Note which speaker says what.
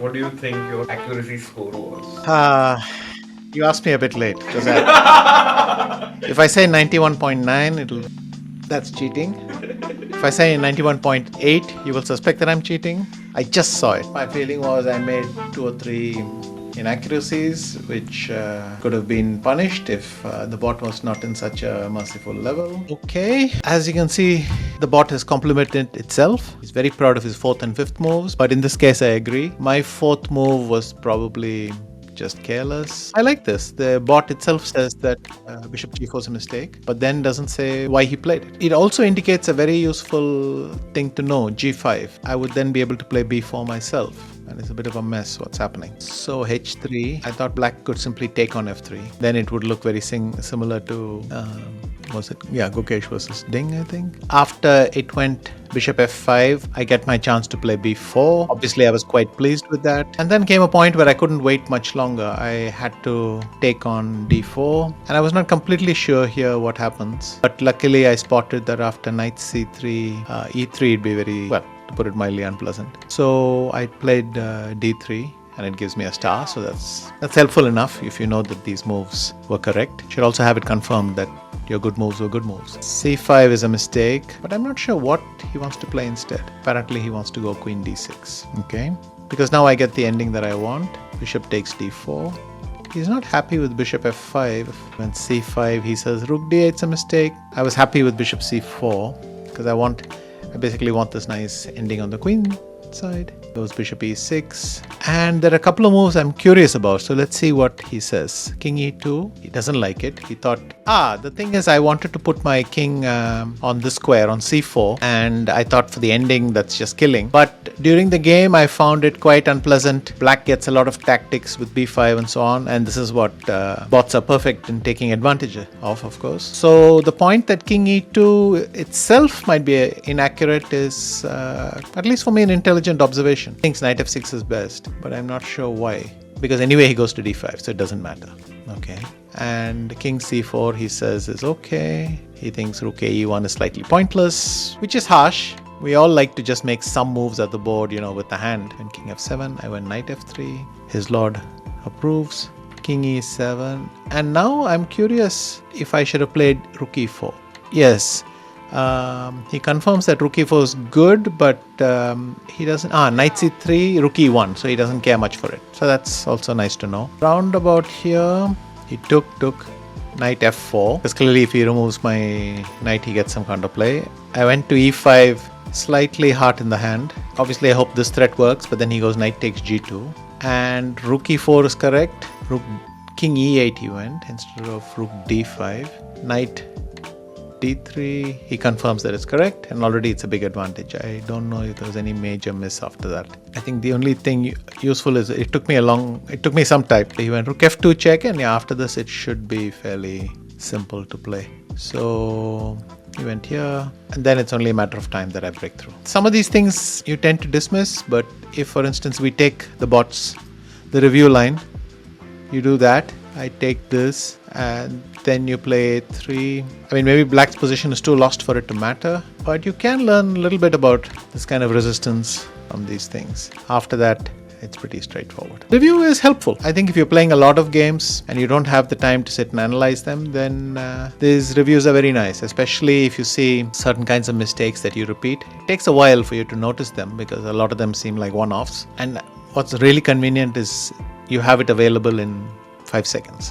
Speaker 1: What do you think your accuracy score was?
Speaker 2: You asked me a bit late because if I say 91.9, that's cheating. If I say 91.8, you will suspect that I'm cheating. I just saw it. My feeling was I made 2 or 3 inaccuracies, which could have been punished if the bot was not in such a merciful level. Okay, as you can see, the bot has complimented itself. He's very proud of his 4th and 5th moves, but in this case, I agree. My 4th move was probably just careless. I like this. The bot itself says that bishop g4 is a mistake, but then doesn't say why he played it. It also indicates a very useful thing to know, g5. I would then be able to play b4 myself. And it's a bit of a mess what's happening. So h3, I thought black could simply take on f3. Then it would look very similar to, Gukesh versus Ding, I think. After it went bishop f5, I get my chance to play b4. Obviously, I was quite pleased with that. And then came a point where I couldn't wait much longer. I had to take on d4. And I was not completely sure here what happens. But luckily, I spotted that after knight c3, e3, it'd be very, well, to put it mildly, unpleasant. So I played d3 and it gives me a star, so that's helpful enough if you know that these moves were correct. You should also have it confirmed that your good moves were good moves. c5 is a mistake, but I'm not sure what he wants to play instead. Apparently he wants to go queen d6, okay? Because now I get the ending that I want. Bishop takes d4. He's not happy with bishop f5. When c5, he says rook d8 is a mistake. I was happy with bishop c4 because I basically want this nice ending on the queen side. Goes bishop e6. And there are a couple of moves I'm curious about. So let's see what he says. King e2. He doesn't like it. He thought, the thing is I wanted to put my king on this square on c4. And I thought for the ending that's just killing. But during the game I found it quite unpleasant. Black gets a lot of tactics with b5 and so on. And this is what bots are perfect in taking advantage of course. So the point that king e2 itself might be inaccurate is, at least for me, an intelligent observation. Thinks knight f6 is best, but I'm not sure why. Because anyway he goes to d5, so it doesn't matter. Okay. And king c4 he says is okay. He thinks rook e1 is slightly pointless, which is harsh. We all like to just make some moves at the board, with the hand. And king f7, I went knight f3. His lord approves. King e7. And now I'm curious if I should have played rook e4. Yes. He confirms that rook e4 is good, but he doesn't. Knight c3, rook e1, so he doesn't care much for it. So that's also nice to know. Round about here, he took knight f4. Because clearly, if he removes my knight, he gets some counterplay. I went to e5, slightly heart in the hand. Obviously, I hope this threat works, but then he goes knight takes g2. And rook e4 is correct. King e8 he went instead of rook d5. Knight d3, he confirms that it's correct, and already it's a big advantage. I don't know if there was any major miss after that. I think the only thing useful is it took me some time. He went rook f2 check, and after this it should be fairly simple to play. So he went here, and then it's only a matter of time that I break through. Some of these things you tend to dismiss, but if for instance we take the review line, you do that, I take this, and then you play 3. I mean, maybe black's position is too lost for it to matter, but you can learn a little bit about this kind of resistance from these things. After that, it's pretty straightforward. Review is helpful. I think if you're playing a lot of games and you don't have the time to sit and analyze them, then these reviews are very nice, especially if you see certain kinds of mistakes that you repeat. It takes a while for you to notice them because a lot of them seem like one-offs. And what's really convenient is you have it available in 5 seconds.